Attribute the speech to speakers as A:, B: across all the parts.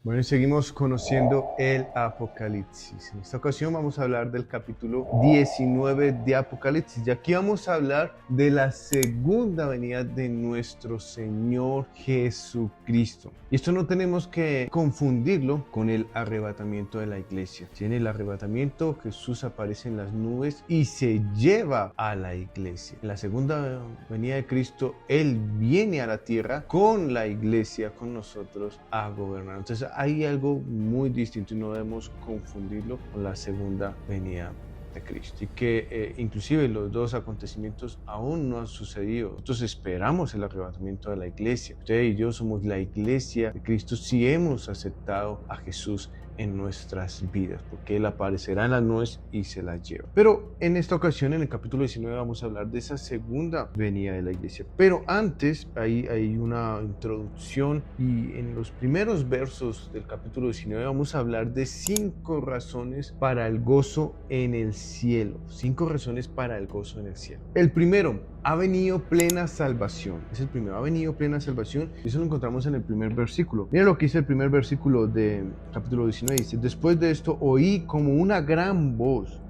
A: Bueno, y seguimos conociendo el Apocalipsis. En esta ocasión vamos a hablar del capítulo 19 de Apocalipsis. Y aquí vamos a hablar de la segunda venida de nuestro Señor Jesucristo. Y esto no tenemos que confundirlo con el arrebatamiento de la iglesia. En el arrebatamiento Jesús aparece en las nubes y se lleva a la iglesia. En la segunda venida de Cristo, Él viene a la tierra con la iglesia, con nosotros, a gobernar. Entonces, hay algo muy distinto y no debemos confundirlo con la segunda venida de Cristo, y que inclusive los dos acontecimientos aún no han sucedido. Nosotros esperamos el arrebatamiento de la iglesia. Usted y yo somos la iglesia de Cristo si hemos aceptado a Jesús en nuestras vidas, porque Él aparecerá en las nubes y se las lleva. Pero en esta ocasión, en el capítulo 19, vamos a hablar de esa segunda venida de la iglesia. Pero antes hay una introducción, y en los primeros versos del capítulo 19 vamos a hablar de 5 razones para el gozo en el cielo. 5 razones para el gozo en el cielo. El primero: ha venido plena salvación. Es el primero, ha venido plena salvación. Eso lo encontramos en el primer versículo. Mira lo que dice el primer versículo del capítulo 19. Dice: después de esto oí como una gran voz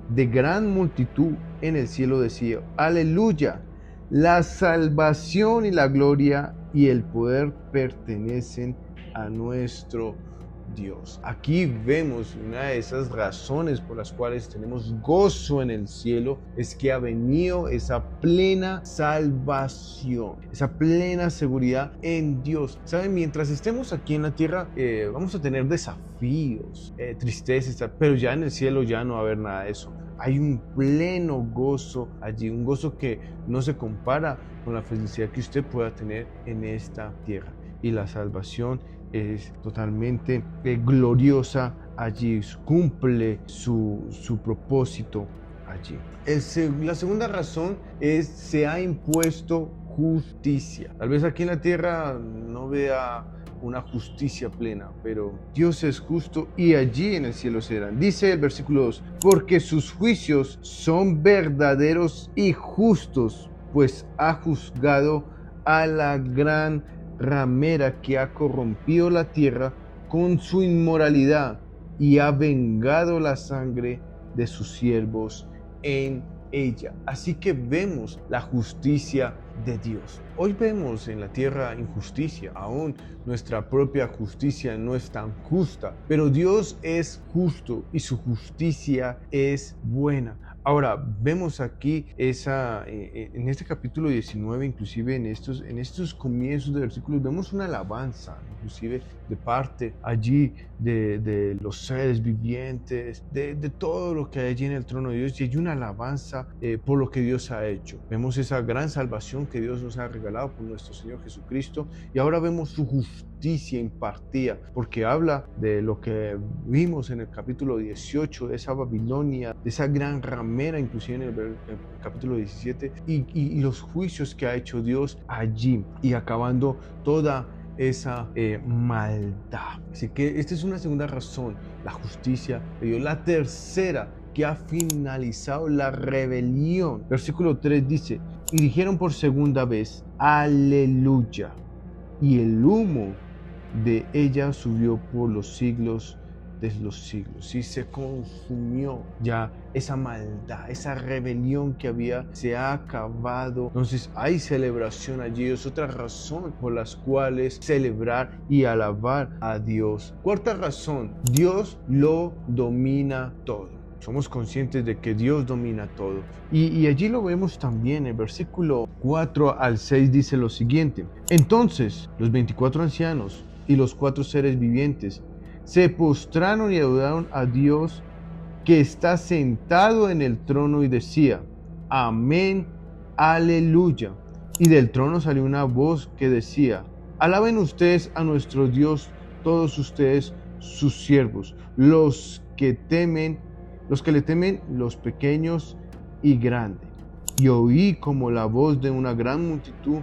A: de gran multitud en el cielo decía: aleluya, la salvación y la gloria y el poder pertenecen a nuestro Dios. Aquí vemos una de esas razones por las cuales tenemos gozo en el cielo, es que ha venido esa plena salvación, esa plena seguridad en Dios. Saben, mientras estemos aquí en la tierra, vamos a tener desafíos, tristezas, pero ya en el cielo ya no va a haber nada de eso. Hay un pleno gozo allí, un gozo que no se compara con la felicidad que usted pueda tener en esta tierra. Y la salvación es totalmente gloriosa allí, cumple su propósito allí. La segunda razón es: se ha impuesto justicia. Tal vez aquí en la tierra no vea una justicia plena, pero Dios es justo y allí en el cielo serán. Dice el versículo 2: porque sus juicios son verdaderos y justos, pues ha juzgado a la gran ramera que ha corrompido la tierra con su inmoralidad y ha vengado la sangre de sus siervos en ella. Así que vemos la justicia de Dios. Hoy vemos en la tierra injusticia, aún nuestra propia justicia no es tan justa, pero Dios es justo y su justicia es buena. Ahora, vemos aquí en este capítulo 19, inclusive en estos comienzos de versículos, vemos una alabanza, inclusive de parte allí de los seres vivientes, de todo lo que hay allí en el trono de Dios, y hay una alabanza por lo que Dios ha hecho. Vemos esa gran salvación que Dios nos ha regalado por nuestro Señor Jesucristo, y ahora vemos su justicia impartida, porque habla de lo que vimos en el capítulo 18, de esa Babilonia, de esa gran ramera, inclusive en el capítulo 17, y los juicios que ha hecho Dios allí, y acabando toda esa maldad. Así que esta es una segunda razón, la justicia de Dios. La tercera: que ha finalizado la rebelión. Versículo 3 dice: y dijeron por segunda vez: aleluya, y el humo de ella subió por los siglos de los siglos. Y se consumió ya esa maldad, esa rebelión que había, se ha acabado. Entonces hay celebración allí. Es otra razón por las cuales celebrar y alabar a Dios. Cuarta razón: Dios lo domina todo. Somos conscientes de que Dios domina todo. Y allí lo vemos también. El versículo 4 al 6 dice lo siguiente: entonces los 24 ancianos y los 4 seres vivientes se postraron y adoraron a Dios que está sentado en el trono, y decía: amén, aleluya. Y del trono salió una voz que decía: alaben ustedes a nuestro Dios, todos ustedes sus siervos, los que le temen, los pequeños y grandes. Y oí como la voz de una gran multitud,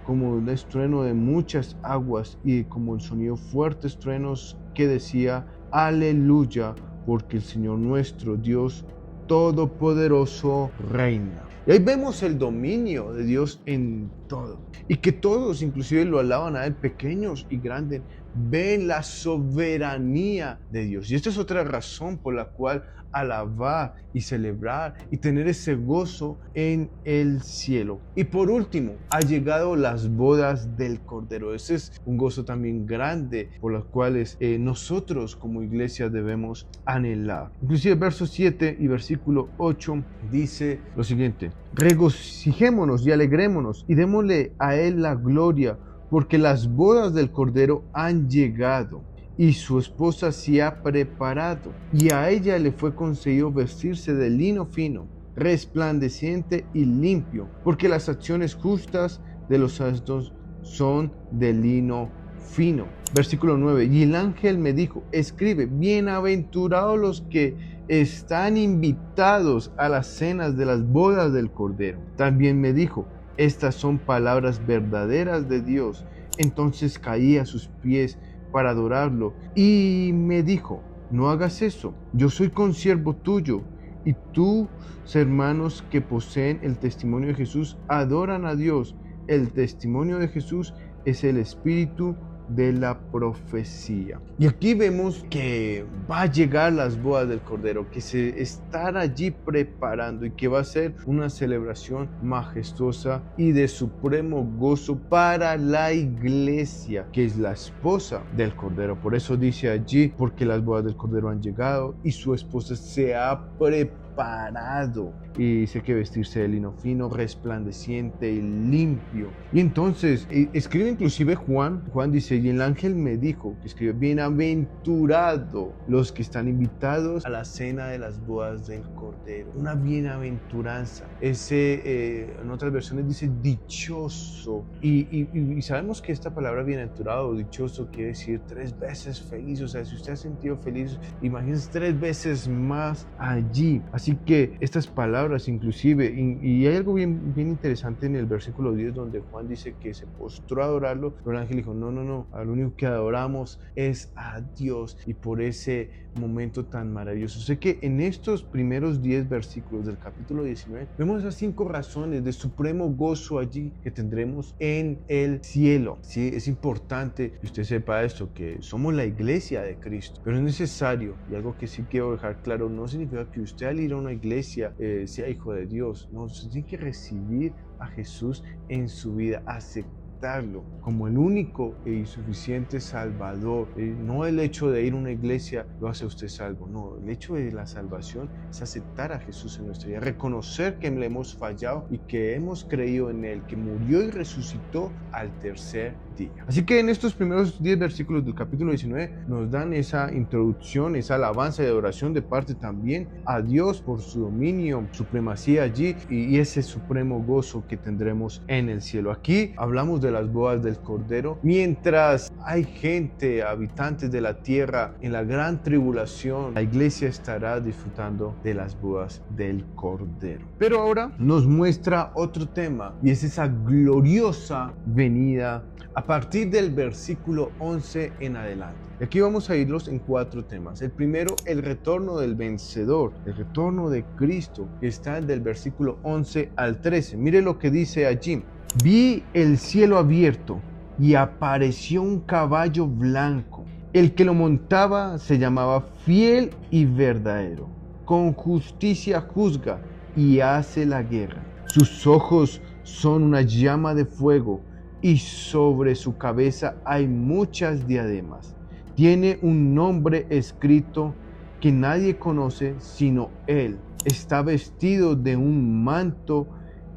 A: como un estruendo de muchas aguas, y como el sonido fuertes truenos, que decía: aleluya, porque el Señor nuestro Dios Todopoderoso reina. Y ahí vemos el dominio de Dios en todo. Y que todos, inclusive lo alaban a Él, pequeños y grandes, ven la soberanía de Dios. Y esta es otra razón por la cual alabar y celebrar y tener ese gozo en el cielo. Y por último, ha llegado las bodas del Cordero. Ese es un gozo también grande por los cuales nosotros como iglesia debemos anhelar. Inclusive el verso 7 y versículo 8 dice lo siguiente: regocijémonos y alegrémonos y démosle a Él la gloria, porque las bodas del Cordero han llegado y su esposa se ha preparado, y a ella le fue concedido vestirse de lino fino, resplandeciente y limpio, porque las acciones justas de los santos son de lino fino. Versículo 9: y el ángel me dijo, escribe, bienaventurados los que están invitados a las cenas de las bodas del Cordero. También me dijo, estas son palabras verdaderas de Dios. Entonces caí a sus pies para adorarlo, y me dijo, no hagas eso, yo soy consiervo tuyo, y tus hermanos que poseen el testimonio de Jesús adoran a Dios. El testimonio de Jesús es el espíritu de la profecía. Y aquí vemos que va a llegar las bodas del Cordero, que se están allí preparando y que va a ser una celebración majestuosa y de supremo gozo para la iglesia, que es la esposa del Cordero. Por eso dice allí, porque las bodas del Cordero han llegado y su esposa se ha preparado. Y dice que vestirse de lino fino, resplandeciente y limpio. Y entonces escribe inclusive Juan dice, y el ángel me dijo, que escribe, bienaventurado los que están invitados a la cena de las bodas del Cordero. Una bienaventuranza. En otras versiones dice dichoso. Y sabemos que esta palabra bienaventurado o dichoso quiere decir 3 veces feliz. O sea, si usted ha sentido feliz, imagínese 3 veces más allí. Así que estas palabras inclusive, y hay algo bien interesante en el versículo 10 donde Juan dice que se postró a adorarlo, pero el ángel dijo, no, al único que adoramos es a Dios, y por ese momento tan maravilloso. Sé que en estos primeros 10 versículos del capítulo 19 vemos esas 5 razones de supremo gozo allí que tendremos en el cielo. Sí, es importante que usted sepa esto, que somos la iglesia de Cristo, pero es necesario, y algo que sí quiero dejar claro, no significa que usted al ir a una iglesia sea hijo de Dios. No, usted tiene que recibir a Jesús en su vida, aceptarlo como el único y suficiente Salvador. No el hecho de ir a una iglesia lo hace usted salvo, no, el hecho de la salvación es aceptar a Jesús en nuestra vida, reconocer que le hemos fallado y que hemos creído en Él, que murió y resucitó al tercer día. Así que en estos primeros 10 versículos del capítulo 19 nos dan esa introducción, esa alabanza y adoración de parte también a Dios por su dominio, supremacía allí y ese supremo gozo que tendremos en el cielo. Aquí hablamos de las bodas del Cordero, mientras hay gente, habitantes de la tierra en la gran tribulación, la iglesia estará disfrutando de las bodas del Cordero. Pero ahora nos muestra otro tema, y es esa gloriosa venida a partir del versículo 11 en adelante. Y aquí vamos a irlos en 4 temas. El primero, el retorno del vencedor, el retorno de Cristo, que está del versículo 11 al 13. Mire lo que dice allí. Vi el cielo abierto y apareció un caballo blanco. El que lo montaba se llamaba Fiel y Verdadero. Con justicia juzga y hace la guerra. Sus ojos son una llama de fuego y sobre su cabeza hay muchas diademas. Tiene un nombre escrito que nadie conoce sino Él. Está vestido de un manto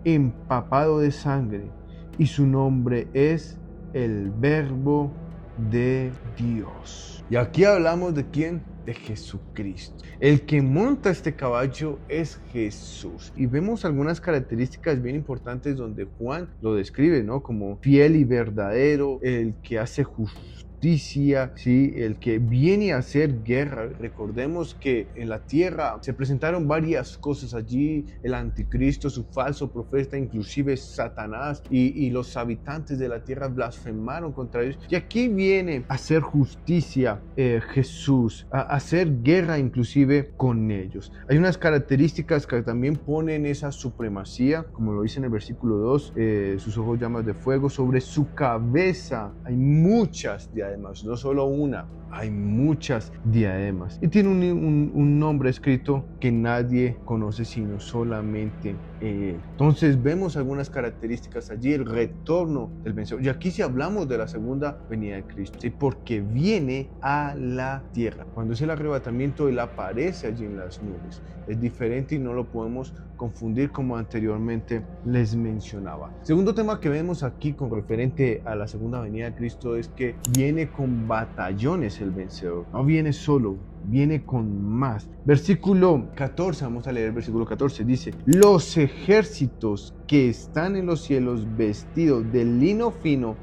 A: empapado de sangre y su nombre es el Verbo de Dios. Y aquí hablamos de ¿quién? De Jesucristo. El que monta este caballo es Jesús. Y vemos algunas características bien importantes donde Juan lo describe, ¿no? Como fiel y verdadero, el que hace justicia justicia, ¿sí? El que viene a hacer guerra. Recordemos que en la tierra se presentaron varias cosas allí, el anticristo, su falso profeta, inclusive Satanás y los habitantes de la tierra blasfemaron contra ellos. Y aquí viene a hacer justicia Jesús, a hacer guerra inclusive con ellos. Hay unas características que también ponen esa supremacía, como lo dice en el versículo 2, sus ojos llamas de fuego, sobre su cabeza hay muchas diademas, no solo una, hay muchas diademas. Y tiene un nombre escrito que nadie conoce sino solamente Él. Entonces vemos algunas características allí, el retorno del vencedor. Y aquí sí hablamos de la segunda venida de Cristo, ¿sí? Porque viene a la tierra. Cuando es el arrebatamiento, Él aparece allí en las nubes. Es diferente y no lo podemos confundir como anteriormente les mencionaba. Segundo tema que vemos aquí con referente a la segunda venida de Cristo es que viene con batallones el vencedor. No viene solo, viene con más. Versículo 14, vamos a leer el versículo 14, dice: los ejércitos que están en los cielos vestidos de lino fino,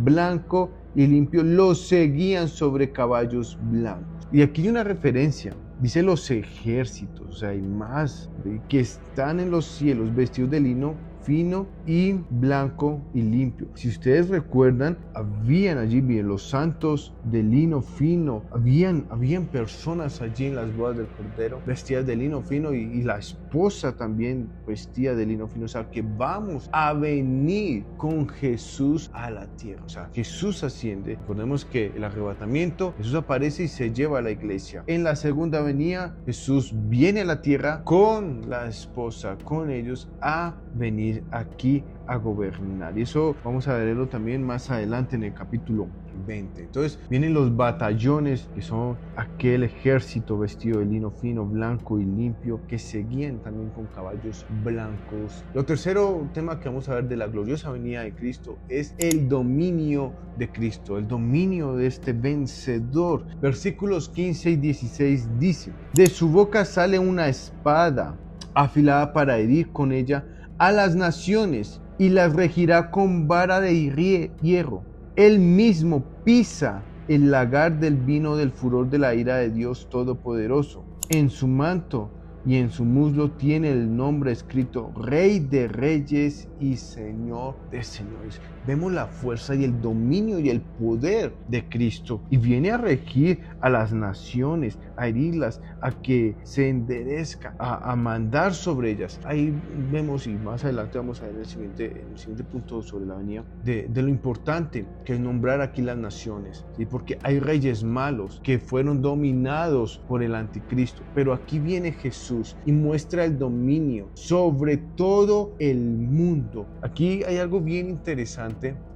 A: blanco y limpio, los seguían sobre caballos blancos. Y aquí hay una referencia, dice los ejércitos, o sea, hay más que están en los cielos vestidos de lino fino y blanco y limpio. Si ustedes recuerdan, habían allí bien los santos de lino fino, habían personas allí en las bodas del Cordero vestidas de lino fino y la esposa también vestida de lino fino. O sea, que vamos a venir con Jesús a la tierra. O sea, Jesús asciende. Recordemos que el arrebatamiento, Jesús aparece y se lleva a la iglesia. En la segunda venida, Jesús viene a la tierra con la esposa, con ellos, a venir aquí a gobernar. Y eso vamos a verlo también más adelante en el capítulo 20. Entonces vienen los batallones, que son aquel ejército vestido de lino fino, blanco y limpio, que seguían también con caballos blancos. Lo tercero tema que vamos a ver de la gloriosa venida de Cristo es el dominio de Cristo, el dominio de este vencedor. Versículos 15 y 16 dice: de su boca sale una espada afilada para herir con ella a las naciones, y las regirá con vara de hierro. Él mismo pisa el lagar del vino del furor de la ira de Dios Todopoderoso. En su manto y en su muslo tiene el nombre escrito: Rey de Reyes y Señor de Señores. Vemos la fuerza y el dominio y el poder de Cristo, y viene a regir a las naciones, a herirlas, a que se enderezca, a mandar sobre ellas. Ahí vemos, y más adelante vamos a ver en el siguiente punto sobre la venida, de lo importante que es nombrar aquí las naciones, ¿sí? Porque hay reyes malos que fueron dominados por el anticristo, pero aquí viene Jesús y muestra el dominio sobre todo el mundo. Aquí hay algo bien interesante,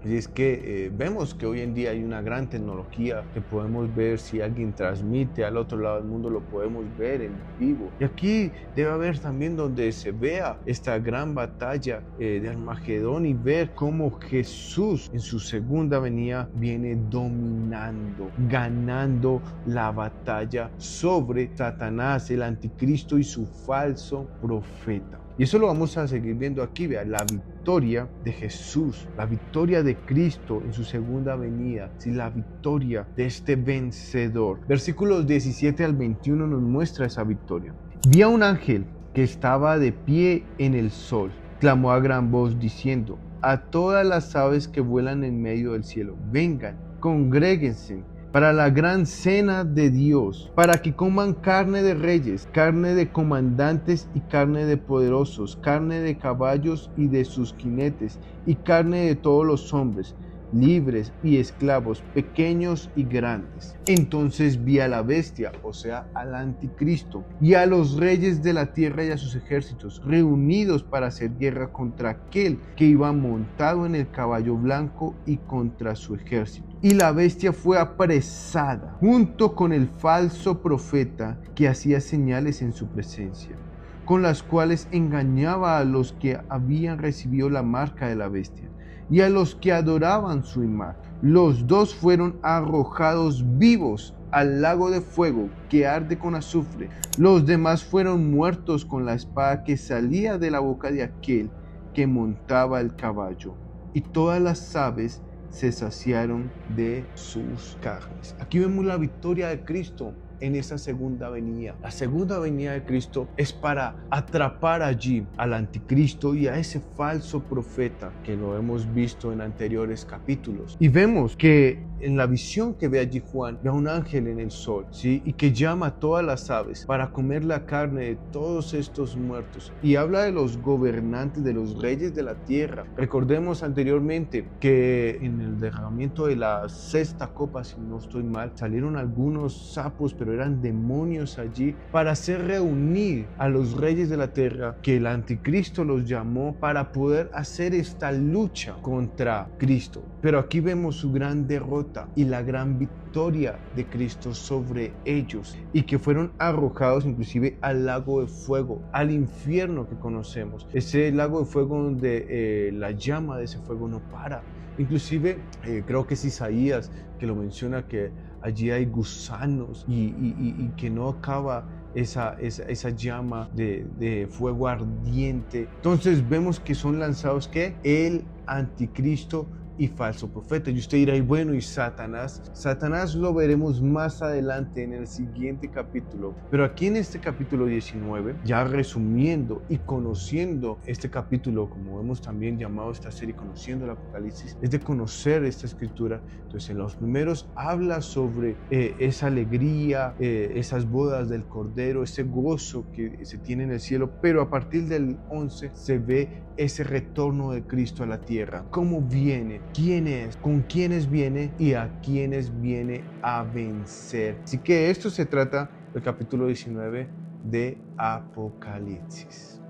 A: y es que vemos que hoy en día hay una gran tecnología que podemos ver. Si alguien transmite al otro lado del mundo, lo podemos ver en vivo. Y aquí debe haber también donde se vea esta gran batalla de Armagedón, y ver cómo Jesús en su segunda venida viene dominando, ganando la batalla sobre Satanás, el anticristo y su falso profeta. Y eso lo vamos a seguir viendo aquí. Vea la victoria de Jesús, la victoria de Cristo en su segunda venida, ¿sí? La victoria de este vencedor. Versículos 17 al 21 nos muestra esa victoria. Vi a un ángel que estaba de pie en el sol. Clamó a gran voz diciendo: a todas las aves que vuelan en medio del cielo, vengan, congréguense para la gran cena de Dios, para que coman carne de reyes, carne de comandantes y carne de poderosos, carne de caballos y de sus jinetes, y carne de todos los hombres, libres y esclavos, pequeños y grandes. Entonces vi a la bestia, o sea, al anticristo, y a los reyes de la tierra y a sus ejércitos, reunidos para hacer guerra contra aquel que iba montado en el caballo blanco y contra su ejército. Y la bestia fue apresada, junto con el falso profeta que hacía señales en su presencia, con las cuales engañaba a los que habían recibido la marca de la bestia y a los que adoraban su imagen. Los dos fueron arrojados vivos al lago de fuego que arde con azufre. Los demás fueron muertos con la espada que salía de la boca de aquel que montaba el caballo. Y todas las aves se saciaron de sus carnes. Aquí vemos la victoria de Cristo en esa segunda venida. La segunda venida de Cristo es para atrapar allí al anticristo y a ese falso profeta que lo hemos visto en anteriores capítulos. Y vemos que en la visión que ve allí Juan, ve a un ángel en el sol, ¿sí? Y que llama a todas las aves para comer la carne de todos estos muertos. Y habla de los gobernantes, de los reyes de la tierra. Recordemos anteriormente que en el derramamiento de la sexta copa, si no estoy mal, salieron algunos sapos, pero eran demonios allí para hacer reunir a los reyes de la tierra, que el anticristo los llamó para poder hacer esta lucha contra Cristo. Pero aquí vemos su gran derrota y la gran victoria de Cristo sobre ellos, y que fueron arrojados inclusive al lago de fuego, al infierno que conocemos, ese lago de fuego donde la llama de ese fuego no para. Inclusive creo que es Isaías que lo menciona, que allí hay gusanos y que no acaba esa llama de fuego ardiente. Entonces vemos que son lanzados ¿qué? El anticristo y falso profeta. Y usted dirá, y bueno, ¿y Satanás? Satanás lo veremos más adelante en el siguiente capítulo. Pero aquí en este capítulo 19, ya resumiendo y conociendo este capítulo, como hemos también llamado esta serie, conociendo el Apocalipsis, es de conocer esta escritura. Entonces en los primeros habla sobre esa alegría, esas bodas del Cordero, ese gozo que se tiene en el cielo, pero a partir del 11 se ve ese retorno de Cristo a la tierra. ¿Cómo viene? ¿Quién es? ¿Con quiénes viene? ¿Y a quiénes viene a vencer? Así que esto se trata del capítulo 19 de Apocalipsis.